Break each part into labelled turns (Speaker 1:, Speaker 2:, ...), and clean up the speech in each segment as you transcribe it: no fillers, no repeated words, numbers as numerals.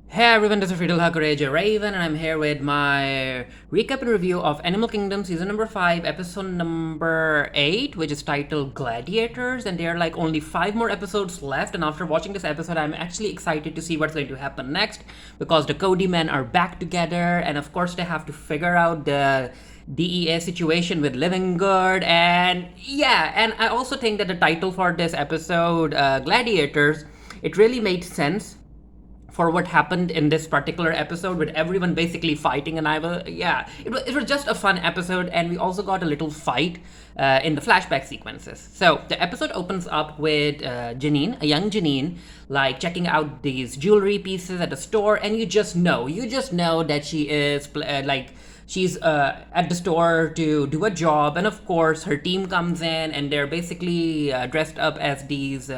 Speaker 1: Hey everyone, this is Friedel Hakureja Raven, and I'm here with my recap and review of Animal Kingdom Season number 5, Episode number 8, which is titled Gladiators, and there are like only 5 more episodes left, and after watching this episode, I'm actually excited to see what's going to happen next, because the Kodi men are back together, and of course they have to figure out the DEA situation with Living Good, and yeah, and I also think that the title for this episode, Gladiators, it really made sense for what happened in this particular episode with everyone basically fighting. And it was just a fun episode, and we also got a little fight in the flashback sequences. So the episode opens up with Janine, a young Janine, like checking out these jewelry pieces at the store, and you just know that she is she's at the store to do a job, and of course her team comes in, and they're basically dressed up as these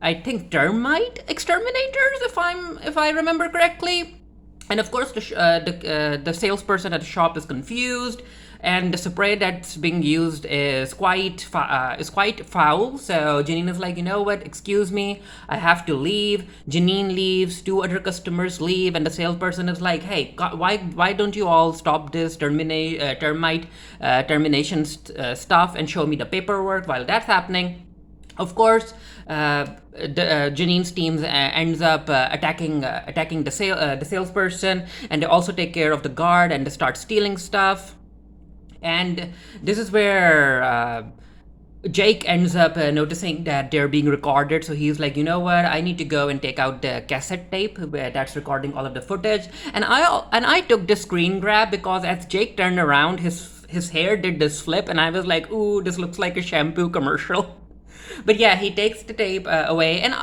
Speaker 1: I think termite exterminators, if I remember correctly. And of course, the salesperson at the shop is confused, and the spray that's being used is quite foul. So Janine is like, you know what? Excuse me, I have to leave. Janine leaves. 2 other customers leave, and the salesperson is like, hey, why don't you all stop this termite termination stuff and show me the paperwork while that's happening? Of course, Janine's team ends up attacking the salesperson, and they also take care of the guard, and they start stealing stuff. And this is where Jake ends up noticing that they're being recorded, so he's like, you know what? I need to go and take out the cassette tape that's recording all of the footage. And I took the screen grab because as Jake turned around, his hair did this flip, and I was like, ooh, this looks like a shampoo commercial. But yeah, he takes the tape away, and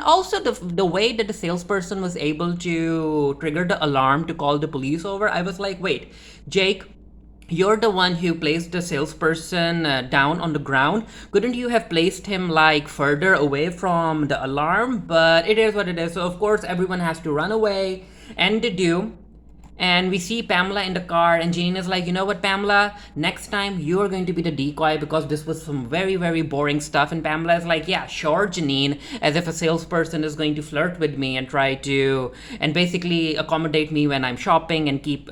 Speaker 1: also the way that the salesperson was able to trigger the alarm to call the police over. I was like, wait, Jake, you're the one who placed the salesperson down on the ground. Couldn't you have placed him like further away from the alarm? But it is what it is. So of course everyone has to run away, and they do. And we see Pamela in the car, and Janine is like, you know what, Pamela, next time you're going to be the decoy because this was some very, very boring stuff. And Pamela is like, yeah, sure, Janine, as if a salesperson is going to flirt with me and try to, and basically accommodate me when I'm shopping and keep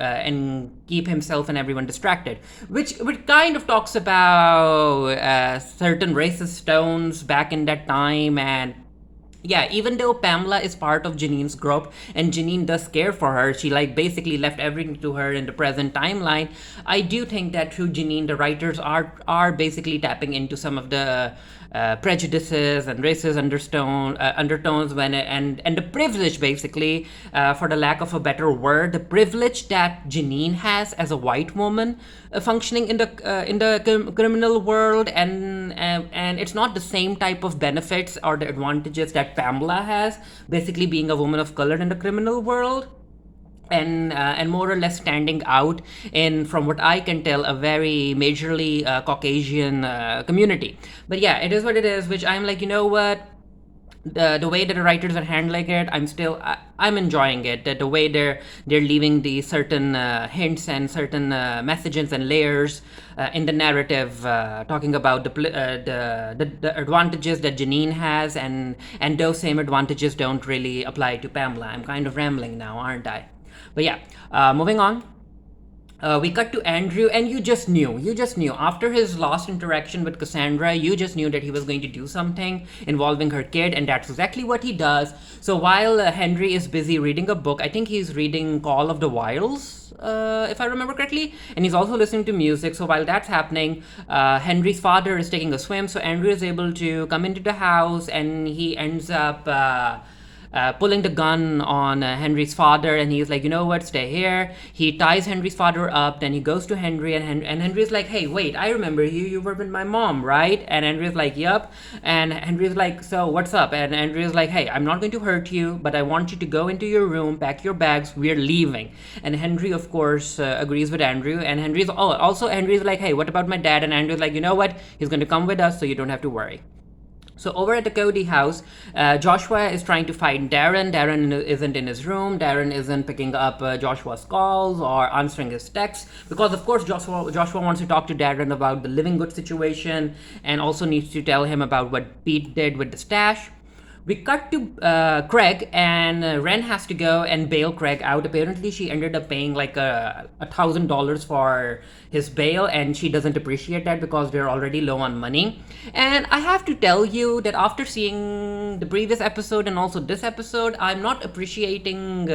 Speaker 1: himself and everyone distracted. Which kind of talks about certain racist tones back in that time. And yeah, even though Pamela is part of Janine's group and Janine does care for her, she like basically left everything to her in the present timeline. I do think that through Janine, the writers are basically tapping into some of the prejudices and racist undertones and the privilege, basically, for the lack of a better word, the privilege that Janine has as a white woman functioning in the criminal world, and it's not the same type of benefits or the advantages that Pamela has, basically being a woman of color in the criminal world. And more or less standing out in, from what I can tell, a very majorly Caucasian community. But yeah, it is what it is. Which I'm like, you know what, the way that the writers are handling it, I'm enjoying it. The way they're leaving the certain hints and certain messages and layers in the narrative, talking about the advantages that Janine has, and those same advantages don't really apply to Pamela. I'm kind of rambling now, aren't I? But yeah, moving on. We cut to Andrew, and you just knew after his last interaction with Cassandra, you just knew that he was going to do something involving her kid, and that's exactly what he does. So while Henry is busy reading a book, I think he's reading Call of the Wilds, if I remember correctly, and he's also listening to music. So while that's happening, Henry's father is taking a swim, so Andrew is able to come into the house, and he ends up pulling the gun on Henry's father, and he's like, you know what, stay here. He ties Henry's father up, then he goes to Henry, and Henry's like, hey, wait, I remember you. You were with my mom, right? And Henry's like, yep. And Henry's like, so what's up? And Henry's like, hey, I'm not going to hurt you, but I want you to go into your room, pack your bags, we're leaving. And Henry, of course, agrees with Andrew, and Henry's like, hey, what about my dad? And Andrew's like, you know what, he's going to come with us, so you don't have to worry. So over at the Kodi house, Joshua is trying to find Darren. Darren isn't in his room. Darren isn't picking up Joshua's calls or answering his texts because, of course, Joshua wants to talk to Darren about the Living Good situation and also needs to tell him about what Pete did with the stash. We cut to Craig, and Ren has to go and bail Craig out. Apparently, she ended up paying like $1,000 for his bail, and she doesn't appreciate that because they're already low on money. And I have to tell you that after seeing the previous episode and also this episode, I'm not appreciating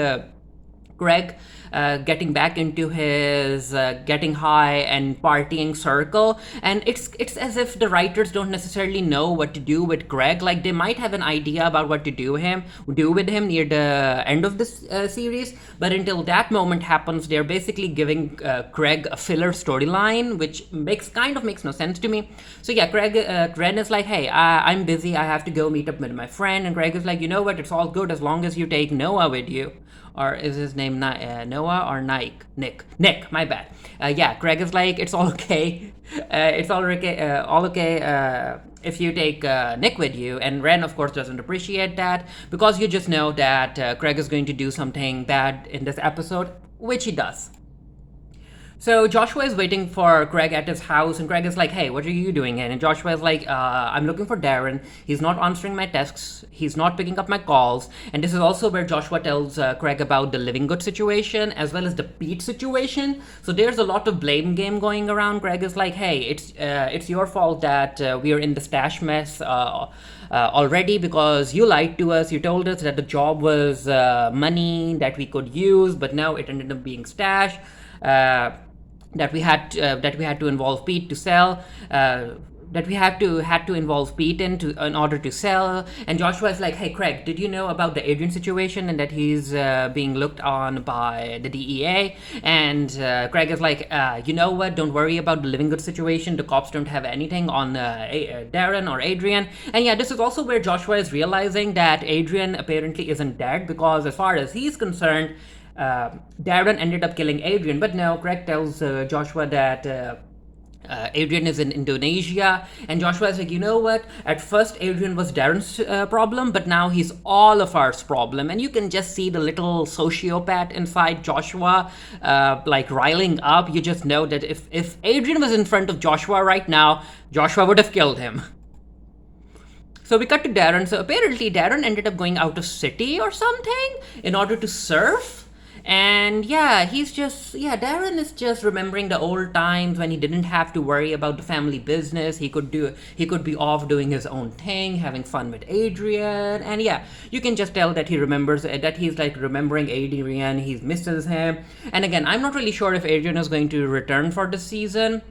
Speaker 1: Greg getting back into his getting high and partying circle, and it's as if the writers don't necessarily know what to do with Greg. Like they might have an idea about what to do with him near the end of this series, but until that moment happens, they're basically giving Greg a filler storyline, which makes no sense to me. So yeah, Ren is like, hey, I'm busy, I have to go meet up with my friend, and Greg is like, you know what, it's all good as long as you take Noah with you. Or is his name Noah or Nike? Nick, my bad. Yeah, Greg is like, it's all okay. It's all okay if you take Nick with you. And Ren, of course, doesn't appreciate that because you just know that Greg is going to do something bad in this episode, which he does. So Joshua is waiting for Greg at his house, and Greg is like, hey, what are you doing here? And Joshua is like, I'm looking for Darren. He's not answering my texts. He's not picking up my calls. And this is also where Joshua tells Greg about the Living Good situation as well as the Pete situation. So there's a lot of blame game going around. Greg is like, hey, it's your fault that we are in the stash mess already because you lied to us. You told us that the job was money that we could use, but now it ended up being stash. That we had to involve Pete to sell. That we had to involve Pete in order to sell. And Joshua is like, hey Craig, did you know about the Adrian situation and that he's being looked on by the DEA? And Craig is like, you know what? Don't worry about the Living Good situation. The cops don't have anything on Darren or Adrian. And yeah, this is also where Joshua is realizing that Adrian apparently isn't dead because as far as he's concerned, Darren ended up killing Adrian, but no, Craig tells Joshua that Adrian is in Indonesia, and Joshua is like, you know what? At first, Adrian was Darren's problem, but now he's all of ours problem, and you can just see the little sociopath inside Joshua, like riling up. You just know that if Adrian was in front of Joshua right now, Joshua would have killed him. So we cut to Darren. So apparently Darren ended up going out of city or something in order to surf. And yeah, Darren is just remembering the old times when he didn't have to worry about the family business. He could be off doing his own thing, having fun with Adrian. And yeah, you can just tell that he remembers that he's like remembering Adrian. He misses him. And again, I'm not really sure if Adrian is going to return for the season,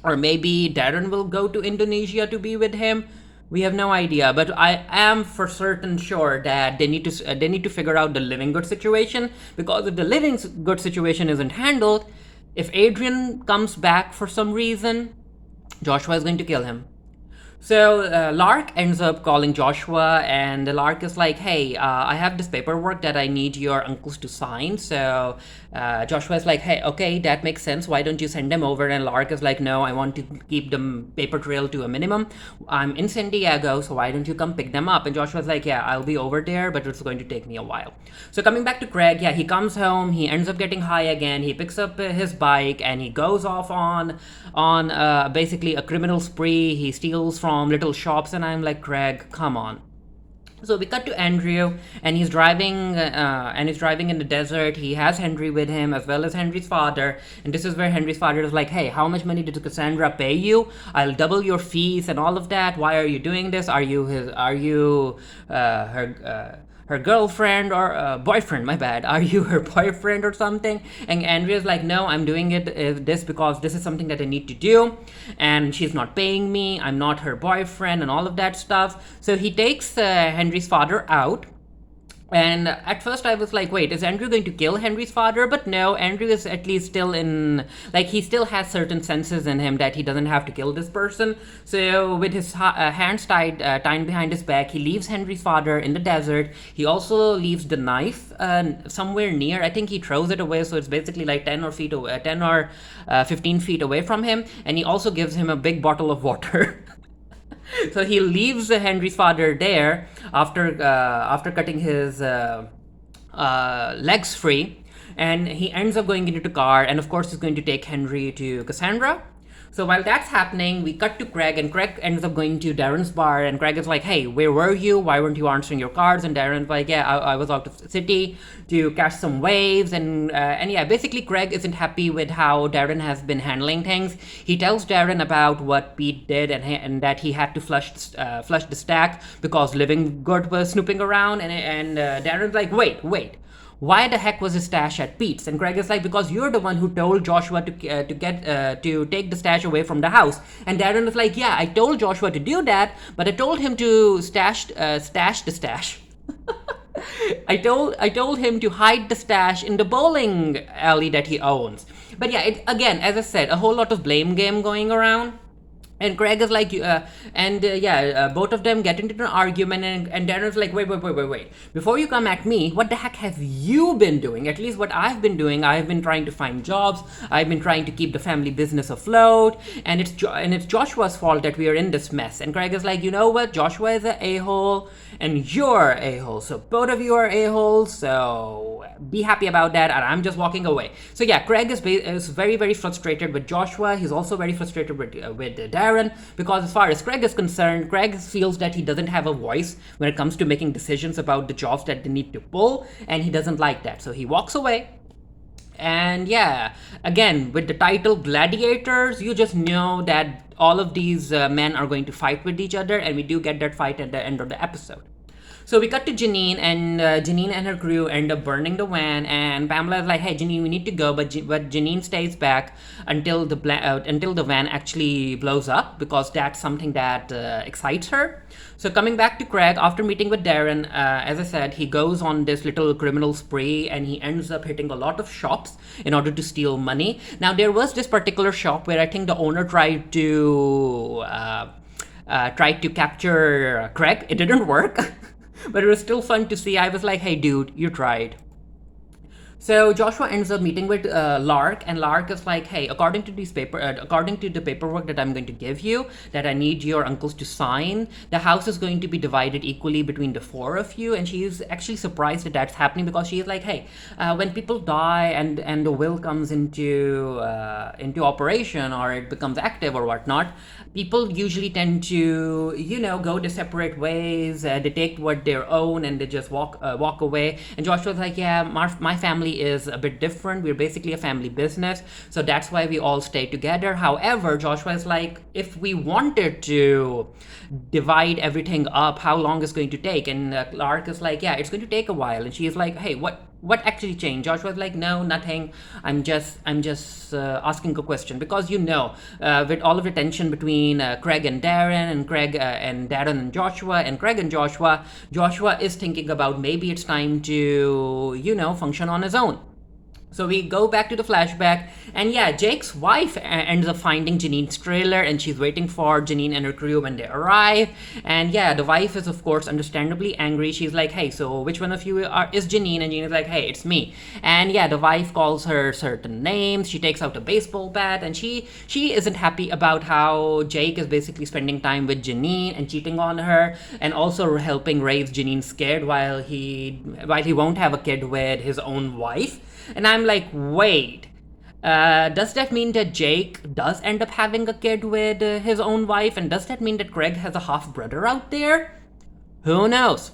Speaker 1: or maybe Darren will go to Indonesia to be with him. We have no idea, but I am for certain sure that they need to figure out the Living Good situation, because if the Living Good situation isn't handled, if Adrian comes back for some reason, Joshua is going to kill him. So Lark ends up calling Joshua, and Lark is like, hey, I have this paperwork that I need your uncles to sign. So Joshua is like, hey, okay, that makes sense. Why don't you send them over? And Lark is like, no, I want to keep the paper trail to a minimum. I'm in San Diego, so why don't you come pick them up? And Joshua is like, yeah, I'll be over there, but it's going to take me a while. So coming back to Craig, yeah, he comes home, he ends up getting high again, he picks up his bike, and he goes off on basically a criminal spree. He steals from little shops, and I'm like, Craig, come on. So we cut to Andrew, and he's driving in the desert. He has Henry with him as well as Henry's father, and this is where Henry's father is like, hey, how much money did Cassandra pay you? I'll double your fees and all of that. Why are you doing this? Are you her girlfriend or boyfriend? My bad. Are you her boyfriend or something? And Andrea's like, no, I'm doing this because this is something that I need to do, and she's not paying me. I'm not her boyfriend and all of that stuff. So he takes Henry's father out. And at first I was like, wait, is Andrew going to kill Henry's father? But no, Andrew is at least still he still has certain senses in him that he doesn't have to kill this person. So with his hands tied behind his back, he leaves Henry's father in the desert. He also leaves the knife somewhere near. I think he throws it away, so it's basically like 10 or 15 feet away from him. And he also gives him a big bottle of water. So he leaves Henry's father there after cutting his legs free, and he ends up going into the car, and of course he's going to take Henry to Cassandra. So while that's happening, we cut to Craig, and Craig ends up going to Darren's bar, and Craig is like, hey, where were you? Why weren't you answering your cards? And Darren's like, yeah, I was out of the city to catch some waves, and yeah, basically Craig isn't happy with how Darren has been handling things. He tells Darren about what Pete did, and that he had to flush the stack because Living Good was snooping around, and Darren's like, wait. Why the heck was his stash at Pete's? And Craig is like, because you're the one who told Joshua to take the stash away from the house. And Darren is like, yeah, I told Joshua to do that, but I told him to stash the stash. I told him to hide the stash in the bowling alley that he owns. But yeah, again, as I said, a whole lot of blame game going around. And Craig is like, both of them get into an argument, and Darren's like, wait. Before you come at me, what the heck have you been doing? At least what I've been doing, I've been trying to find jobs. I've been trying to keep the family business afloat, and it's Joshua's fault that we are in this mess. And Craig is like, you know what? Joshua is an a-hole, and you're an a-hole. So both of you are a-holes, so be happy about that, and I'm just walking away. So yeah, Craig is very, very frustrated with Joshua. He's also very frustrated with Darren, because as far as Craig is concerned, Craig feels that he doesn't have a voice when it comes to making decisions about the jobs that they need to pull, and he doesn't like that. So he walks away. And yeah, again, with the title Gladiators, you just know that all of these men are going to fight with each other, and we do get that fight at the end of the episode. So we cut to Janine, and Janine and her crew end up burning the van, and Pamela is like, hey, Janine, we need to go, but Janine stays back until the van actually blows up, because that's something that excites her. So coming back to Craig, after meeting with Darren, as I said, he goes on this little criminal spree, and he ends up hitting a lot of shops in order to steal money. Now, there was this particular shop where I think the owner tried to capture Craig. It didn't work. But it was still fun to see. I was like, hey, dude, you tried. So Joshua ends up meeting with Lark, and Lark is like, hey, according to the paperwork that I'm going to give you, that I need your uncles to sign, the house is going to be divided equally between the four of you. And she's actually surprised that that's happening, because she's like, hey, when people die and the will comes into operation, or it becomes active or whatnot, people usually tend to, go their separate ways. They take what their own, and they just walk away. And Joshua's like, yeah, my family is a bit different. We're basically a family business, so that's why we all stay together. However, Joshua is like, if we wanted to divide everything up, how long is going to take? And Clark is like, yeah, it's going to take a while. And she is like, hey, what actually changed? Joshua's like, no, nothing. I'm just asking a question, because with all of the tension between Craig and Darren, and Craig and Darren and Joshua, and Craig and Joshua is thinking about maybe it's time to function on his own. So we go back to the flashback, and yeah, Jake's wife ends up finding Janine's trailer, and she's waiting for Janine and her crew when they arrive. And yeah, the wife is of course understandably angry. She's like, hey, so which one of you is Janine? And Janine's like, hey, it's me. And yeah, the wife calls her certain names. She takes out a baseball bat, and she isn't happy about how Jake is basically spending time with Janine and cheating on her, and also helping raise Janine scared while he won't have a kid with his own wife. And I'm like, wait, does that mean that Jake does end up having a kid with his own wife? And does that mean that Craig has a half brother out there? Who knows?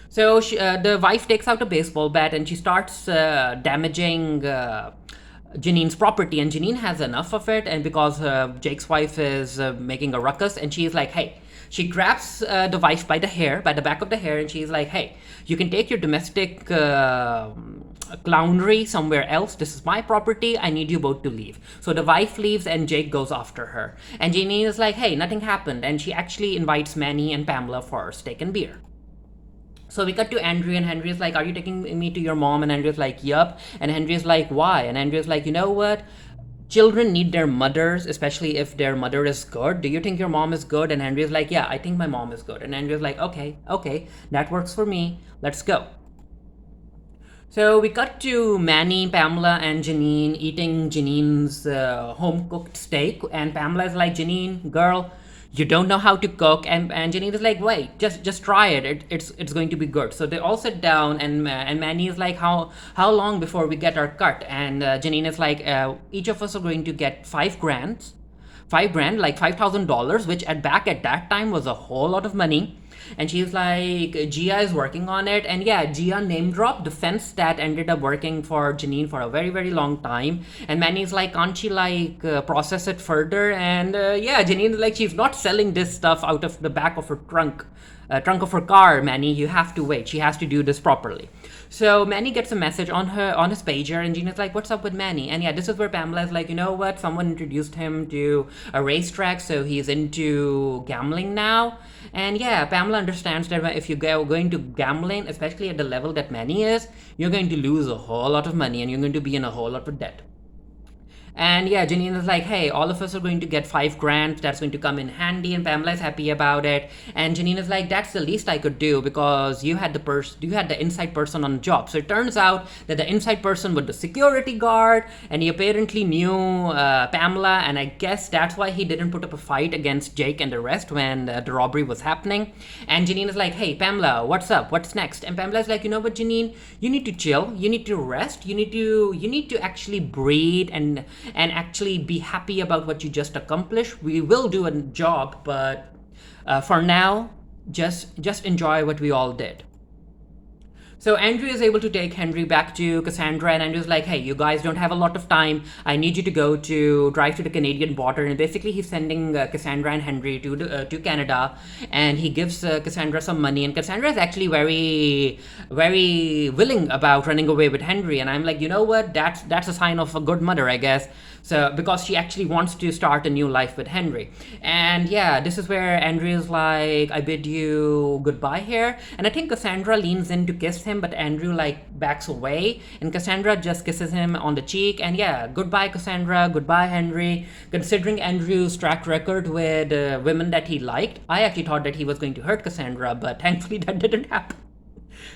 Speaker 1: So the wife takes out a baseball bat, and she starts damaging Janine's property, and Janine has enough of it, and because Jake's wife is making a ruckus, and she's like, hey, she grabs the wife by the back of the hair, and she's like, hey, you can take your domestic clownery somewhere else. This is my property. I need you both to leave. So the wife leaves, and Jake goes after her. And Janine is like, hey, nothing happened. And she actually invites Manny and Pamela for steak and beer. So we cut to Andrew, and Henry's like, are you taking me to your mom? And Andrew's like, yup. And Henry's like, why? And Andrew's like, you know what? Children need their mothers, especially if their mother is good. Do you think your mom is good? And Henry's like, yeah, I think my mom is good. And Andrew's like, okay, that works for me. Let's go. So we cut to Manny, Pamela, and Janine eating Janine's home-cooked steak. And Pamela is like, Janine, girl, you don't know how to cook. And Janine is like, wait, just try it. It's going to be good. So they all sit down, and Manny is like, how long before we get our cut? And Janine is like, each of us are going to get $5,000. 5 grand, like $5,000, which at that time was a whole lot of money. And she's like, Gia is working on it. And yeah, Gia name dropped the fence that ended up working for Janine for a very, very long time. And Manny's like, can't she process it further? And yeah, Janine is like, she's not selling this stuff out of the back of her trunk of her car, Manny. You have to wait. She has to do this properly. So Manny gets a message on his pager, and Gina's like, what's up with Manny? And yeah, this is where Pamela is like, you know what? Someone introduced him to a racetrack, so he's into gambling now. And yeah, Pamela understands that if you go into gambling, especially at the level that Manny is, you're going to lose a whole lot of money and you're going to be in a whole lot of debt. And yeah, Janine is like, hey, all of us are going to get 5 grand. That's going to come in handy. And Pamela is happy about it. And Janine is like, that's the least I could do because you had the inside person on the job. So it turns out that the inside person was the security guard, and he apparently knew Pamela. And I guess that's why he didn't put up a fight against Jake and the rest when the robbery was happening. And Janine is like, hey, Pamela, what's up? What's next? And Pamela is like, you know what, Janine, you need to chill. You need to rest. You need to actually breathe and actually be happy about what you just accomplished. We will do a job, but for now, just enjoy what we all did. So Andrew is able to take Henry back to Cassandra, and Andrew's like, hey, you guys don't have a lot of time. I need you to drive to the Canadian border. And basically he's sending Cassandra and Henry to Canada, and he gives Cassandra some money. And Cassandra is actually very, very willing about running away with Henry. And I'm like, you know what? That's a sign of a good mother, I guess. So because she actually wants to start a new life with Henry. And yeah, this is where Andrew is like, I bid you goodbye here. And I think Cassandra leans in to kiss him, but Andrew backs away, and Cassandra just kisses him on the cheek. And yeah, goodbye Cassandra, goodbye Henry. Considering Andrew's track record with women that he liked, I actually thought that he was going to hurt Cassandra, but thankfully that didn't happen.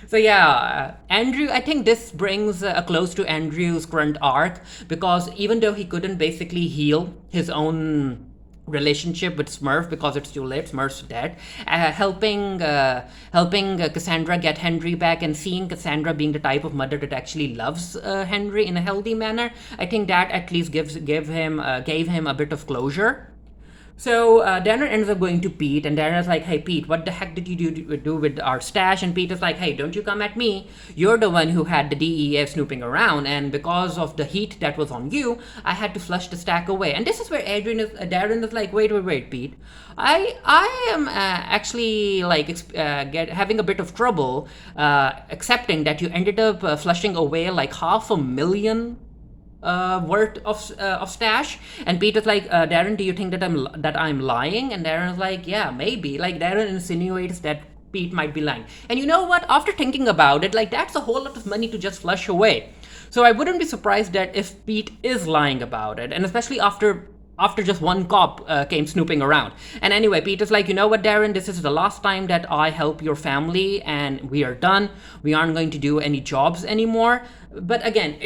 Speaker 1: So yeah, Andrew, I think this brings a close to Andrew's current arc, because even though he couldn't basically heal his own relationship with Smurf because it's too late, Smurf's dead, helping Cassandra get Henry back, and seeing Cassandra being the type of mother that actually loves Henry in a healthy manner, I think that at least gave him a bit of closure. So Darren ends up going to Pete, and Darren is like, hey Pete, what the heck did you do with our stash? And Pete is like, hey, don't you come at me. You're the one who had the DEA snooping around, and because of the heat that was on you, I had to flush the stack away. And this is where Darren is like, wait, Pete. I am actually having a bit of trouble accepting that you ended up flushing away like $500,000 worth of stash. And Peter's like, Darren, do you think that I'm lying? And Darren's like, yeah, maybe. Like, Darren insinuates that Pete might be lying. And you know what? After thinking about it, that's a whole lot of money to just flush away. So I wouldn't be surprised that if Pete is lying about it, and especially after just one cop came snooping around. And anyway, Peter's like, you know what, Darren, this is the last time that I help your family, and we are done. We aren't going to do any jobs anymore. But again,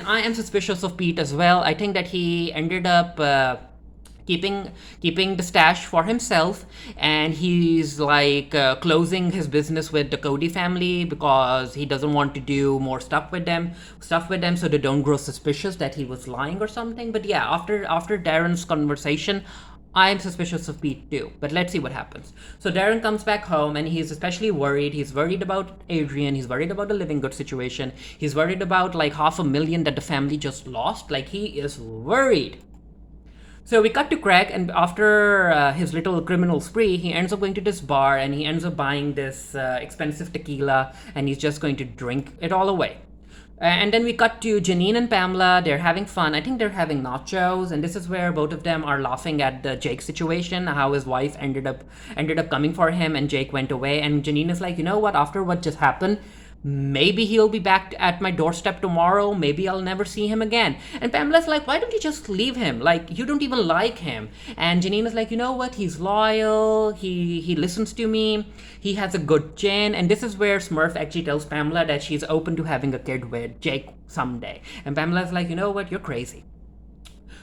Speaker 1: I am suspicious of Pete as well. I think that he ended up keeping the stash for himself, and he's closing his business with the Kodi family because he doesn't want to do more stuff with them so they don't grow suspicious that he was lying or something. But yeah, after Darren's conversation, I'm suspicious of Pete too, but let's see what happens. So Darren comes back home, and he's especially worried. He's worried about Adrian. He's worried about the living good situation. He's worried about $500,000 that the family just lost. He is worried. So we cut to Craig, and after his little criminal spree, he ends up going to this bar, and he ends up buying this expensive tequila, and he's just going to drink it all away. And then we cut to Janine and Pamela. They're having fun. I think they're having nachos, and this is where both of them are laughing at the Jake situation, how his wife ended up coming for him, and Jake went away. And Janine is like, you know what? After what just happened, maybe he'll be back at my doorstep tomorrow. Maybe I'll never see him again. And Pamela's like, why don't you just leave him? You don't even like him. And Janine is like, you know what? He's loyal. He listens to me. He has a good chin. And this is where Smurf actually tells Pamela that she's open to having a kid with Jake someday. And Pamela's like, you know what? You're crazy.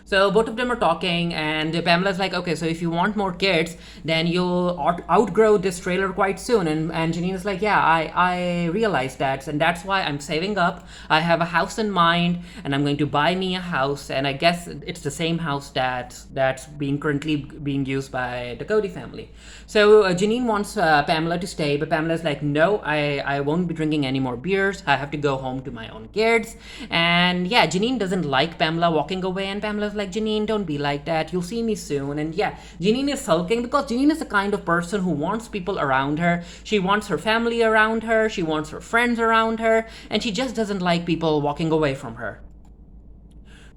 Speaker 1: So both of them are talking, and Pamela's like, okay, so if you want more kids, then you'll outgrow this trailer quite soon. And Janine is like, yeah, I realize that, and that's why I'm saving up. I have a house in mind, and I'm going to buy me a house, and I guess it's the same house that's being currently being used by the Kodi family. So Janine wants Pamela to stay, but Pamela's like, no, I won't be drinking any more beers. I have to go home to my own kids. And yeah, Janine doesn't like Pamela walking away, and Pamela's like, Janine, don't be like that. You'll see me soon. And yeah, Janine is sulking because Janine is the kind of person who wants people around her. She wants her family around her. She wants her friends around her. And she just doesn't like people walking away from her.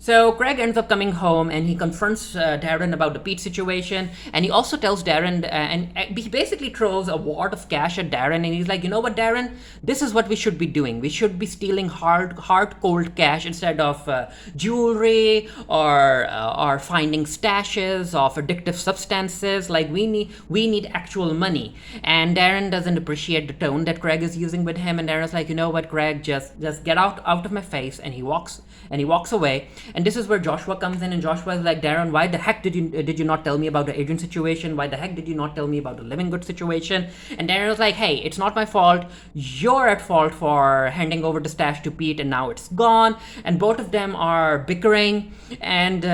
Speaker 1: So Craig ends up coming home and he confronts Darren about the Pete situation, and he also tells Darren, and he basically throws a wad of cash at Darren, and he's like, you know what, Darren, this is what we should be doing. We should be stealing hard, cold cash instead of jewelry or finding stashes of addictive substances. Like we need actual money. And Darren doesn't appreciate the tone that Craig is using with him, and Darren's like, you know what, Craig, just get out of my face, and he walks away. And this is where Joshua comes in, and Joshua is like, Darren, why the heck did you not tell me about the Adrian situation? Why the heck did you not tell me about the Living Good situation? And Darren was like, hey, it's not my fault. You're at fault for handing over the stash to Pete, and now it's gone. And both of them are bickering, and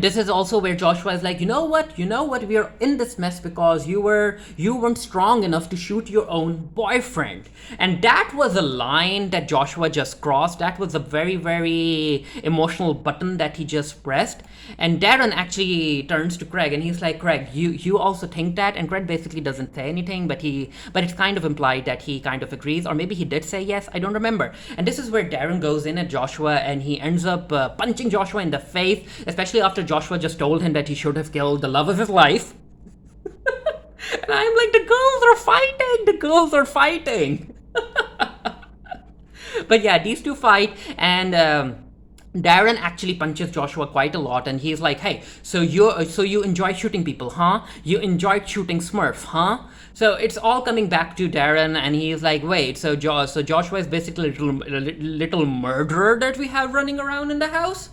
Speaker 1: this is also where Joshua is like, you know what, we are in this mess because you weren't strong enough to shoot your own boyfriend. And that was a line that Joshua just crossed. That was a very, very emotional button that he just pressed. And Darren actually turns to Craig and he's like, Craig, you also think that? And Craig basically doesn't say anything, but it's kind of implied that he kind of agrees, or maybe he did say yes, I don't remember. And this is where Darren goes in at Joshua and he ends up punching Joshua in the face, especially after Joshua just told him that he should have killed the love of his life. And I'm like, the girls are fighting. But yeah, these two fight, and Darren actually punches Joshua quite a lot, and he's like, hey, so you enjoy shooting people, huh? You enjoyed shooting Smurf, huh? So it's all coming back to Darren, and he's like, wait, so Joshua is basically a little murderer that we have running around in the house?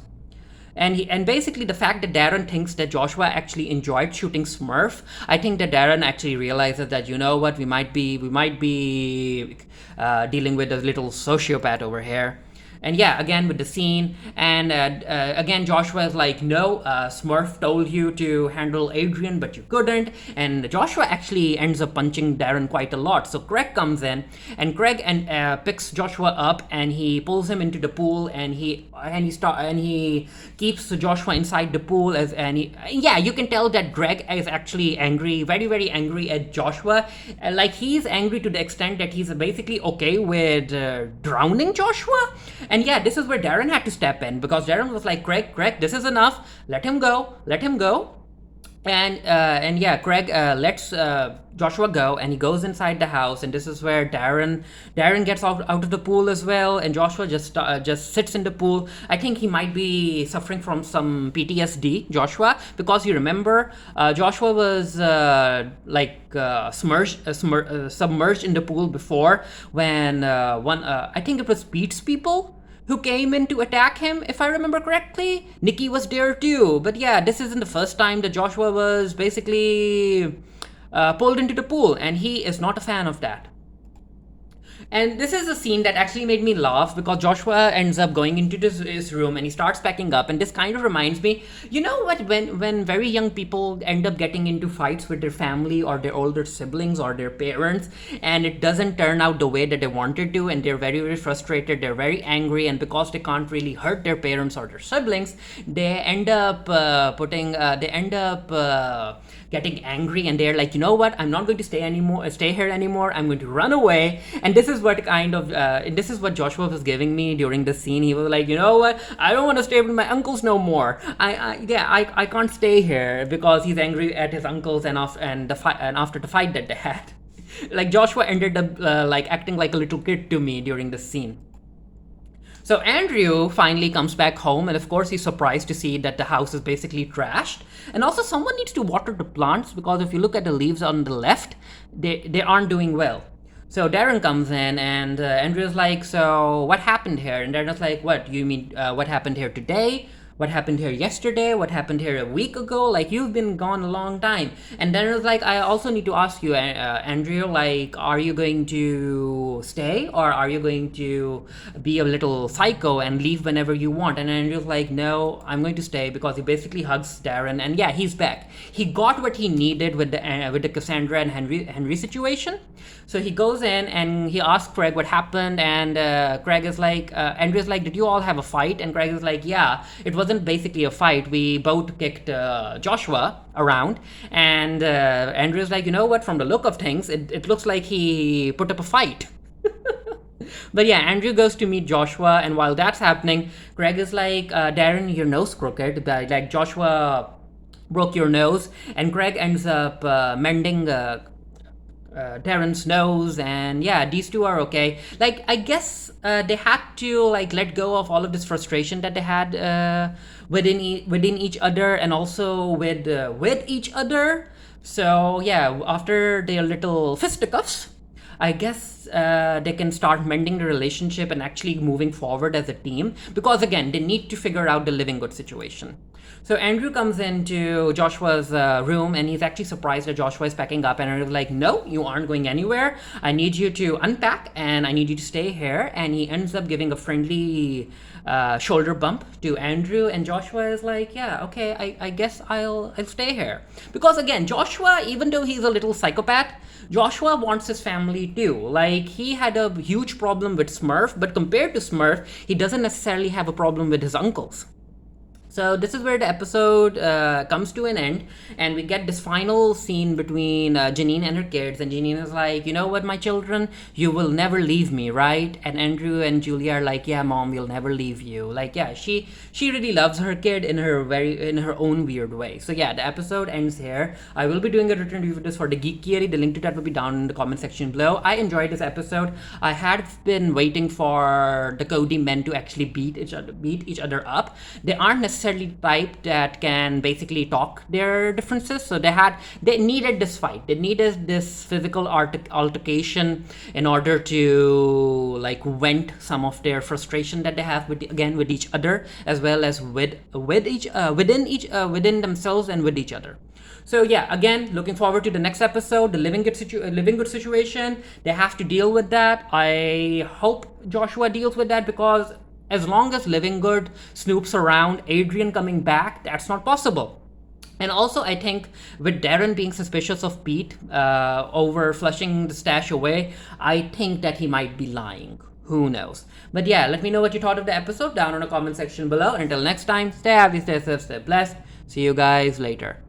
Speaker 1: And basically the fact that Darren thinks that Joshua actually enjoyed shooting Smurf, I think that Darren actually realizes that, you know what, we might be dealing with a little sociopath over here. And yeah, again with the scene, and again Joshua is like, no, Smurf told you to handle Adrian, but you couldn't. And Joshua actually ends up punching Darren quite a lot. So Craig comes in, and Craig picks Joshua up, and he pulls him into the pool, and he keeps Joshua inside the pool. You can tell that Greg is actually angry, very, very angry at Joshua. Like he's angry to the extent that he's basically okay with drowning Joshua. And yeah, this is where Darren had to step in, because Darren was like, Craig, this is enough. Let him go. And yeah, Craig lets Joshua go, and he goes inside the house. And this is where Darren gets out of the pool as well, and Joshua just sits in the pool. I think he might be suffering from some PTSD, Joshua, because you remember Joshua was submerged in the pool before, when I think it was Pete's people who came in to attack him, if I remember correctly. Nikki was there too. But yeah, this isn't the first time that Joshua was basically pulled into the pool, and he is not a fan of that. And this is a scene that actually made me laugh, because Joshua ends up going into his room and he starts packing up. And this kind of reminds me, you know what, when very young people end up getting into fights with their family or their older siblings or their parents, and it doesn't turn out the way that they wanted to, and they're very, very frustrated, they're very angry, and because they can't really hurt their parents or their siblings, they end up getting angry, and they're like, you know what, I'm not going to stay here anymore, I'm going to run away. And this is what Joshua was giving me during the scene. He was like, you know what, I don't want to stay with my uncles no more. I can't stay here, because he's angry at his uncles and after the fight that they had. Like Joshua ended up acting like a little kid to me during this scene. So Andrew finally comes back home, and of course he's surprised to see that the house is basically trashed. And also someone needs to water the plants, because if you look at the leaves on the left, they aren't doing well. So Darren comes in, and Andrew's like, so what happened here? And Darren's like, what, you mean what happened here today? what happened here yesterday, what happened here a week ago, like you've been gone a long time. And then it was like, I also need to ask you, Andrew, like, are you going to stay, or are you going to be a little psycho and leave whenever you want? And Andrew's like, no, I'm going to stay, because he basically hugs Darren, and yeah, he's back. He got what he needed with the Cassandra and Henry situation. So he goes in and he asks Craig what happened, and Craig is like, Andrew's like, did you all have a fight? And Craig is like, yeah, it wasn't basically a fight. We both kicked Joshua around, and Andrew's like, you know what? From the look of things, it looks like he put up a fight. But yeah, Andrew goes to meet Joshua, and while that's happening, Craig is like, Darren, your nose crooked. Like Joshua broke your nose, and Craig ends up mending Darren's nose, and yeah, these two are okay. Like, I guess they had to like let go of all of this frustration that they had within each other, and also with each other. So yeah, after their little fisticuffs, I guess they can start mending the relationship and actually moving forward as a team, because again, they need to figure out the living good situation. So Andrew comes into Joshua's room, and he's actually surprised that Joshua is packing up, and Andrew's like, no, you aren't going anywhere. I need you to unpack, and I need you to stay here. And he ends up giving a friendly shoulder bump to Andrew, and Joshua is like, yeah, okay, I guess I'll stay here. Because again, Joshua, even though he's a little psychopath, Joshua wants his family too. Like, he had a huge problem with Smurf, but compared to Smurf, he doesn't necessarily have a problem with his uncles. So this is where the episode comes to an end, and we get this final scene between Janine and her kids, and Janine is like, you know what, my children, you will never leave me, right? And Andrew and Julia are like, yeah, mom, we'll never leave you. Like, yeah, she really loves her kid in her own weird way. So yeah, the episode ends here. I will be doing a return review of this for the Geek Theory. The link to that will be down in the comment section below. I enjoyed this episode. I had been waiting for the Kodi men to actually beat each other up. They aren't necessarily type that can basically talk their differences, so they needed this fight. They needed this physical altercation in order to like vent some of their frustration that they have with each other, as well as within themselves and with each other. So yeah, again, looking forward to the next episode, the living good situation. They have to deal with that. I hope Joshua deals with that, because as long as Living Good snoops around, Adrian coming back, that's not possible. And also, I think with Darren being suspicious of Pete over flushing the stash away, I think that he might be lying. Who knows? But yeah, let me know what you thought of the episode down in the comment section below. Until next time, stay happy, stay safe, stay blessed. See you guys later.